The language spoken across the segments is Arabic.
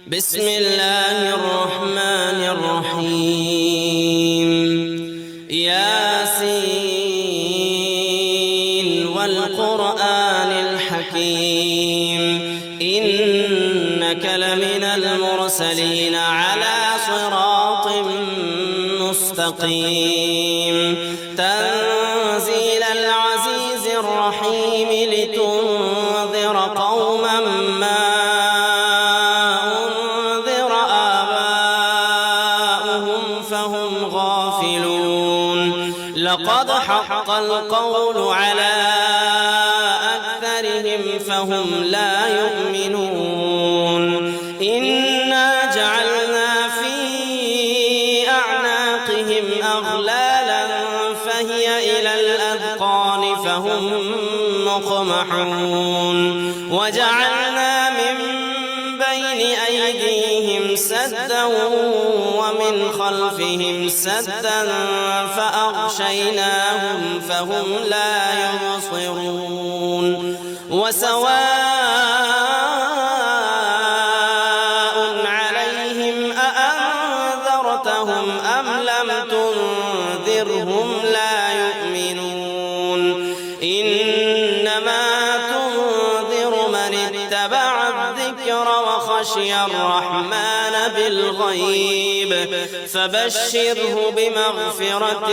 بسم الله الرحمن الرحيم ياسين والقرآن الحكيم إنك لمن المرسلين على صراط مستقيم تنزيل العزيز الرحيم لتنذر قوما ما أنذر آباؤهم فهم غافلون لقد حق القول على أكثرهم فهم لا يؤمنون إنا جعلنا في أعناقهم أغلالا فهي إلى الأذقان فهم مقمحون وجعلنا من بين أيديهم سدا ومن خلفهم سدا فأغشيناهم فهم لا يبصرون وسواء عليهم أأنذرتهم أم لم تنذرهم لا يؤمنون إنما تنذر من اتبع الذكر وخشي الرحمن بالغيب فبشره بمغفرة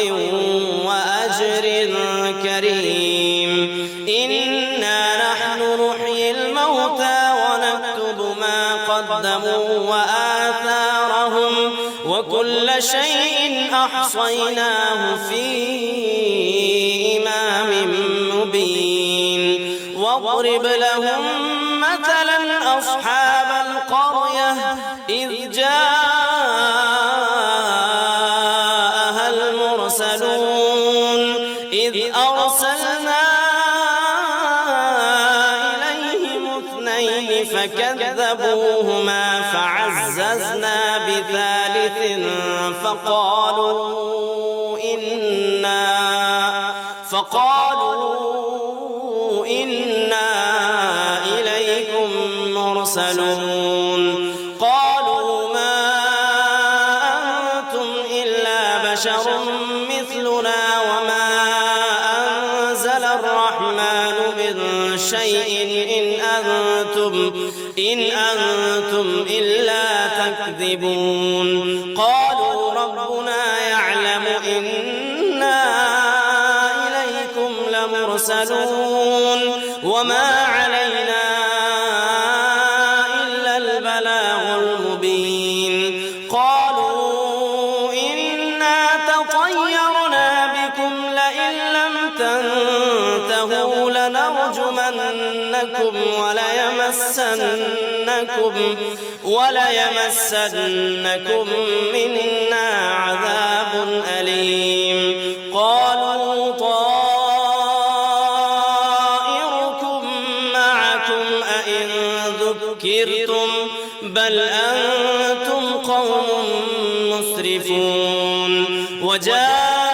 وأجر كريم إنا نحن نحيي الموتى ونكتب ما قدموا وآثارهم وكل شيء أحصيناه في إمام مبين واضرب لهم مثلا أصحاب القرية إذ جاءها المرسلون إذ أرسلنا إليهم اثنين فكذبوهما فعززنا بثالث فقالوا إنا إليكم مرسلون قالوا ما أنتم إلا بشر مثلنا وما أنزل الرحمن من شيء إن أنتم إلا تكذبون قالوا ربنا يعلم إنا إليكم لمرسلون وما علينا إلا البلاغ المبين قالوا إنا تطيرنا بكم لئن لم تنتهوا لنرجمنكم وليمسنكم منا عذاب أليم قالوا طائركم معكم أئن ذكرتم بل أنتم قوم مسرفون وجاء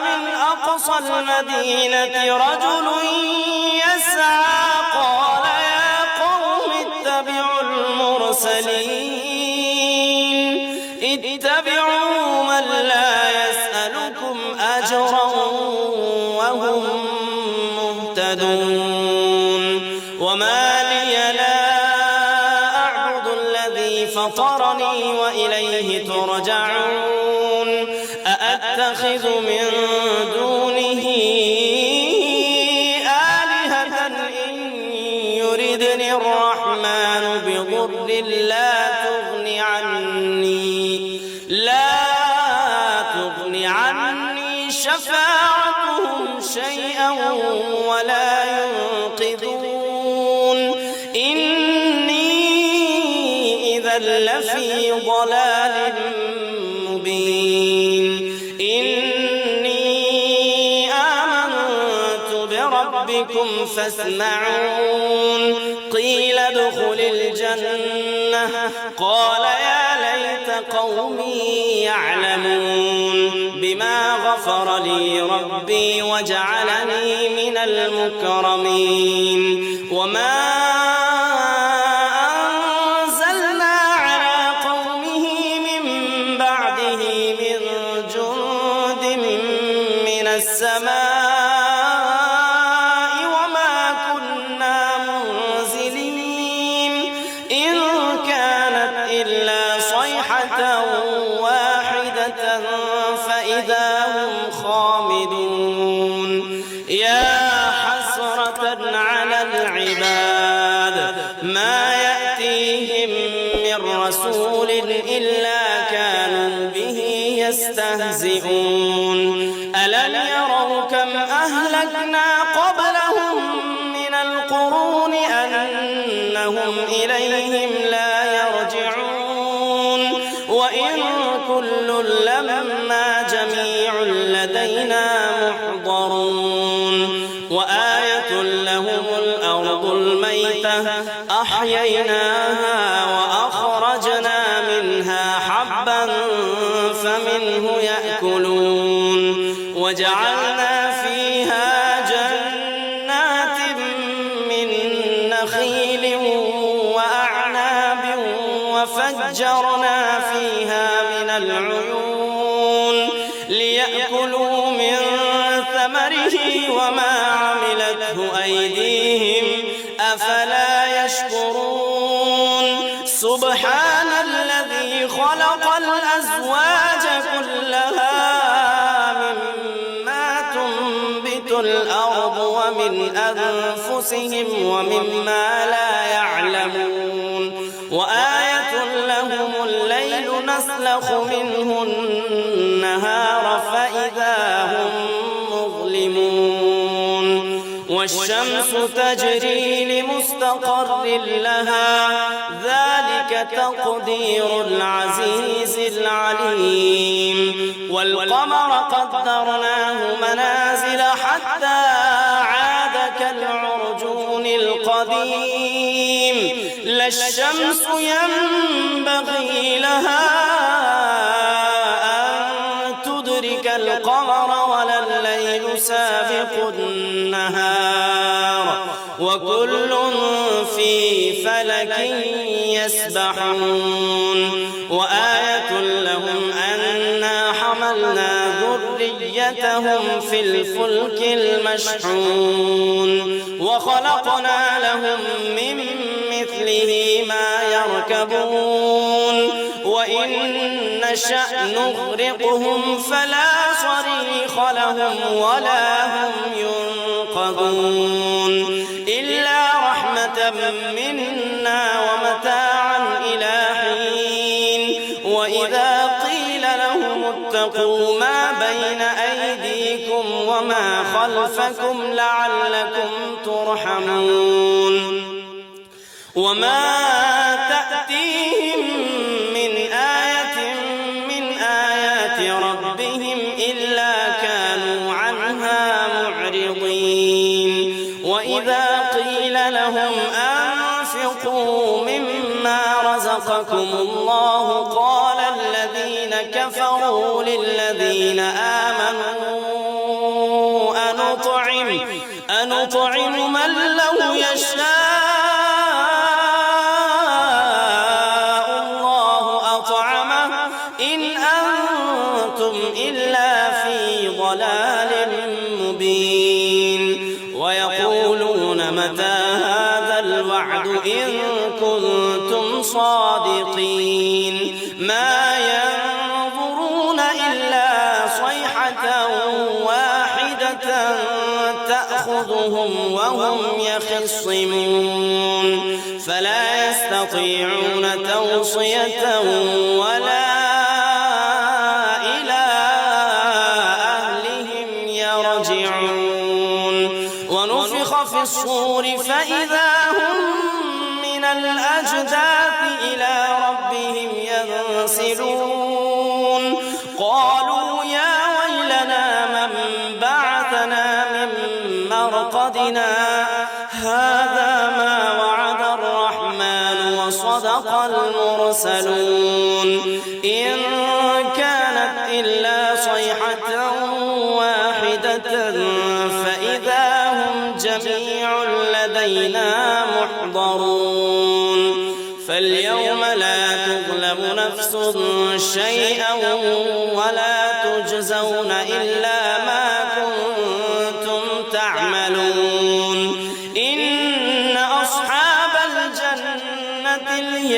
من أقصى المدينة رجل يسعى قال يا قوم اتبعوا المرسلين اتبعوا من لا يسألكم أجرا وهم مهتدون وما لي لا أعبد الذي فطرني وإليه ترجعون أأتخذ من دونه آلهة إن يردني الرحمن بضر لا تغني عني شفاعتهم شيئا ولا ينقذون إني إذا لفي ضلال مبين إني آمنت بربكم فاسمعون قيل ادخل الجنة قال يا ليت قومي يعلمون بما غفر لي ربي وجعلني من المكرمين وما إلا صيحة واحدة فإذا هم خامدون يا حسرة على العباد ما يأتيهم من رسول إلا كانوا به يستهزئون ألم يروا كم أهلكنا قبلهم من القرون أنهم إليهم لا يرجعون وإن كل لما جميع لدينا محضرون وآية لهم الأرض الميتة أحييناها وأخرجنا منها حبا فمنه يأكلون وجعلنا فيها جنات من نخيل وأعناب وفجرنا فيها من العيون ليأكلوا من ثمره وما عملته أيديهم أفلا يشكرون سبحان الذي خلق الأزواج كلها مما تنبت الأرض ومن أنفسهم ومما لا يعلمون وآية لهم الليل نسلخ منه النهار فإذا هم مظلمون والشمس تجري لمستقر لها ذلك تقدير العزيز العليم والقمر قدرناه منازل حتى عاد كالعرجون القديم لا الشمس ينبغي لها أن تدرك القمر ولا الليل سابق النهار وكل في فلك يسبحون وآية لهم أنا حملنا ذريتهم في الفلك المشحون وخلقنا لهم من مثله ما يركبون وإن نشأ نغرقهم فلا صريخ لهم ولا هم ينقذون إلا رحمة منا ومتاعا إلى حين وإذا قيل لهم اتقوا ما بين أيديكم وما خلفكم لعلكم ترحمون وما تأتيهم من آية من آيات ربهم إلا كانوا عنها معرضين وإذا قيل لهم أنفقوا مما رزقكم الله قال الذين كفروا للذين آمنوا أنطعم من لو يشاء الله أطعمه إن أنتم إلا في ضلال مبين ويقولون متى هذا الوعد إن كنتم صادقين ما ينظرون إلا صيحة واحدة تأخذهم وهم يخصمون فلا يستطيعون توصية ولا إلى أهلهم يرجعون ونفخ في الصور فإذا هم من الأجداث إلى ربهم ينسلون قالوا يا ويلنا من بعثنا من مرقدنا هذا ما وعد الرحمن وصدق المرسلون إن كانت إلا صيحة واحدة فإذا هم جميع لدينا محضرون فاليوم لا تظلم نفس شيئا ولا تجزون إلا ما كنتم تعملون إن أصحاب الجنة اليوم